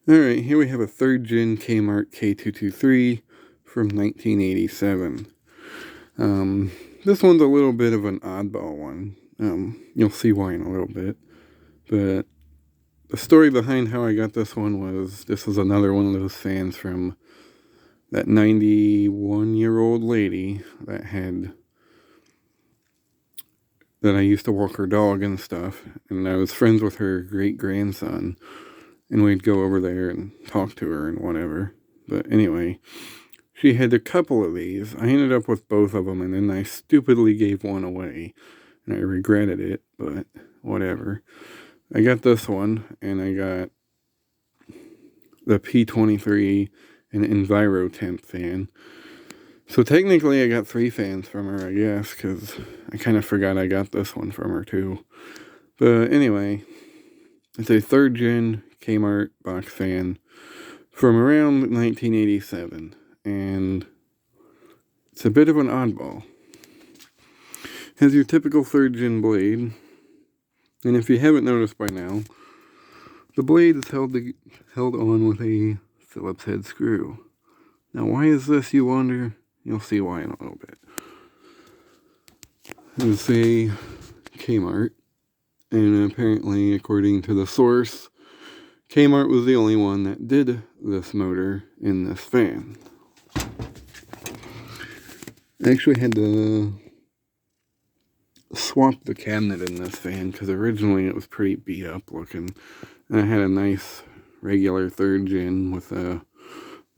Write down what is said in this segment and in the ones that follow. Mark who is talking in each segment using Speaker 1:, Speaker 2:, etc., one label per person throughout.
Speaker 1: Alright, here we have a 3rd gen Kmart K-223 from 1987. This one's a little bit of an oddball one. You'll see why in a little bit. But the story behind how I got this one was, this was another one of those fans from that 91-year-old lady that I used to walk her dog and stuff. And I was friends with her great-grandson. And we'd go over there and talk to her and whatever. But anyway, she had a couple of these. I ended up with both of them, and then I stupidly gave one away. And I regretted it, but whatever. I got this one, and I got the P23 and Enviro Temp fan. So technically I got 3 fans from her, I guess, because I kind of forgot I got this one from her too. But anyway, it's a 3rd gen Kmart box fan from around 1987, and it's a bit of an oddball. Has your typical 3rd gen blade, and if you haven't noticed by now, the blade is held on with a Phillips head screw. Now why is this, you wonder? You'll see why in a little bit. It's a Kmart, and apparently, according to the source, Kmart was the only one that did this motor in this fan. I actually had to swap the cabinet in this fan because originally it was pretty beat up looking. And I had a nice regular 3rd gen with a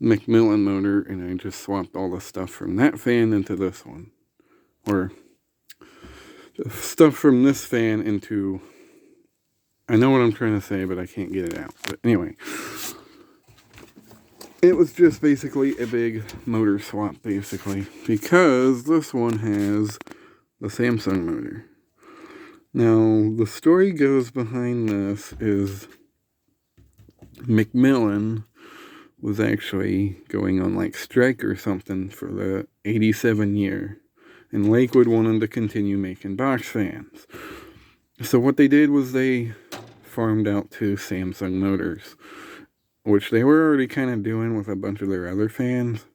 Speaker 1: Macmillan motor, and I just swapped all the stuff from that fan into this one. Or the stuff from this fan into... I know what I'm trying to say, but I can't get it out. But anyway, it was just basically a big motor swap, basically, because this one has the Samsung motor. Now, the story goes behind this is Macmillan was actually going on like strike or something for the 87 year, and Lakewood wanted to continue making box fans. So what they did was they farmed out to Samsung Motors, which they were already kind of doing with a bunch of their other fans,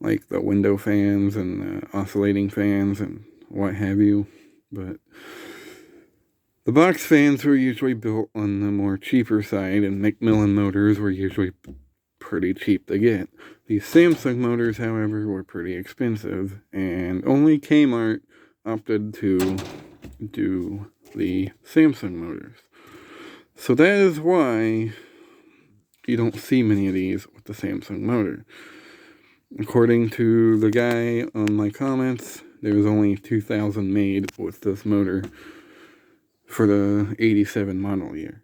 Speaker 1: like the window fans and the oscillating fans and what have you. But the box fans were usually built on the more cheaper side, and Macmillan motors were usually pretty cheap to get. These Samsung motors, however, were pretty expensive, and only Kmart opted to do the Samsung motors. So that is why you don't see many of these with the Samsung motor. According to the guy on my comments, there was only 2,000 made with this motor for the 87 model year.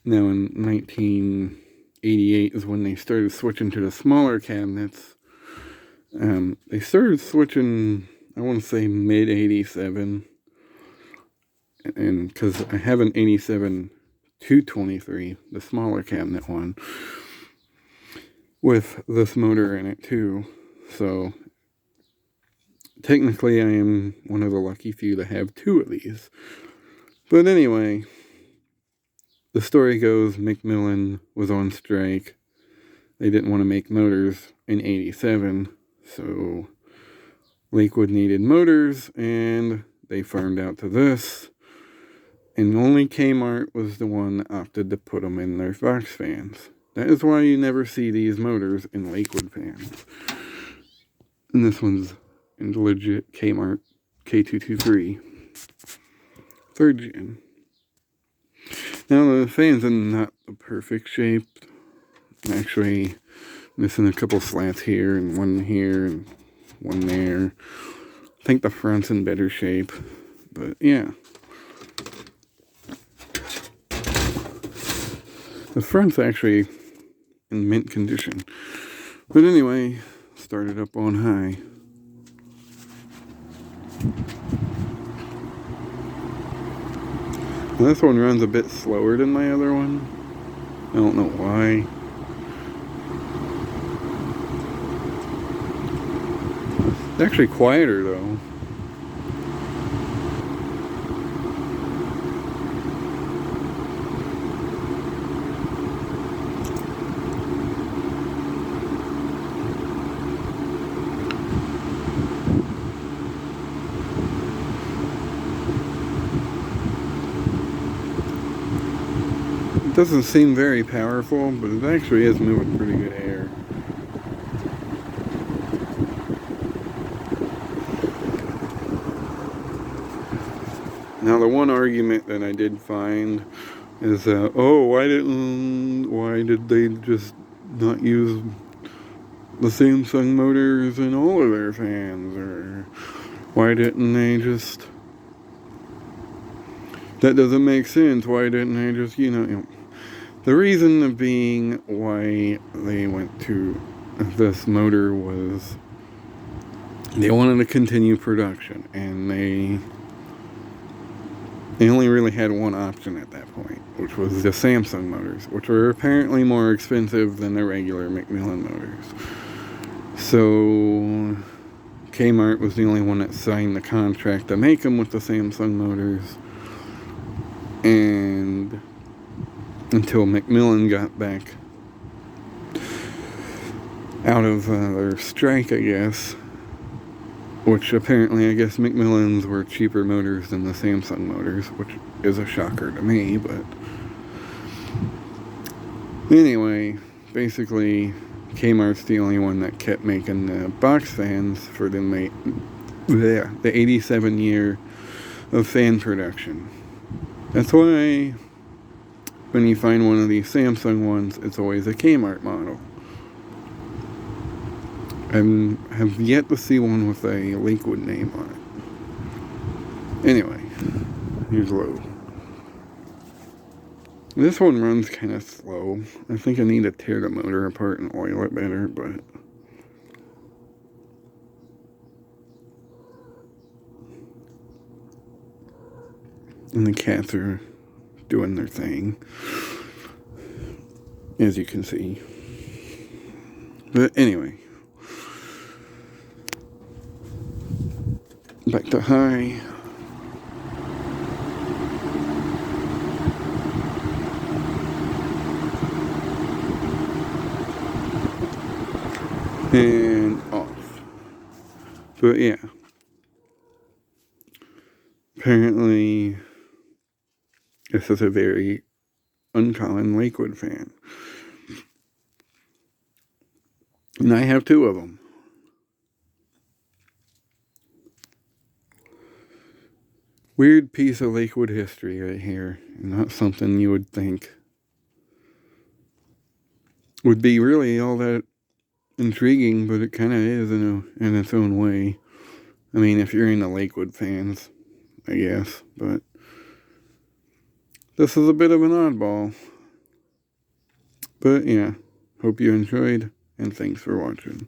Speaker 1: Now in 1988 is when they started switching to the smaller cabinets. They started switching, I want to say mid-87. And because I have an 87 223, the smaller cabinet one, with this motor in it too. So technically I am one of the lucky few to have 2 of these. But anyway, the story goes Macmillan was on strike. They didn't want to make motors in 87, so Lakewood needed motors, and they farmed out to this. And only Kmart was the one that opted to put them in their box fans. That is why you never see these motors in Lakewood fans. And this one's in legit Kmart K-223. 3rd gen. Now the fan's in not the perfect shape. I'm actually missing a couple slats here and one here and one there. I think the front's in better shape. But yeah. The front's actually in mint condition. But anyway, started up on high. Now this one runs a bit slower than my other one. I don't know why. It's actually quieter though. It doesn't seem very powerful, but it actually is moving pretty good air. Now the one argument that I did find is that, oh, why did they just not use the Samsung motors in all of their fans, or why didn't they just, that doesn't make sense, why didn't they just, the reason being why they went to this motor was they wanted to continue production, and they only really had one option at that point, which was the Samsung motors, which were apparently more expensive than the regular Macmillan motors. So Kmart was the only one that signed the contract to make them with the Samsung motors, and until Macmillan got back out of their strike, I guess, which apparently, I guess, Macmillans were cheaper motors than the Samsung motors, which is a shocker to me, but anyway, basically, Kmart's the only one that kept making the box fans for the 87 year of fan production. That's why when you find one of these Samsung ones, it's always a Kmart model. I have yet to see one with a Lakewood name on it. Anyway, here's low. This one runs kind of slow. I think I need to tear the motor apart and oil it better, but and the cats are doing their thing, as you can see. But anyway, back to high. And off. But yeah, apparently this is a very uncommon Lakewood fan, and I have two of them. Weird piece of Lakewood history right here. Not something you would think would be really all that intriguing, but it kind of is in its own way. I mean, if you're into Lakewood fans, I guess, but this is a bit of an oddball. But yeah, hope you enjoyed, and thanks for watching.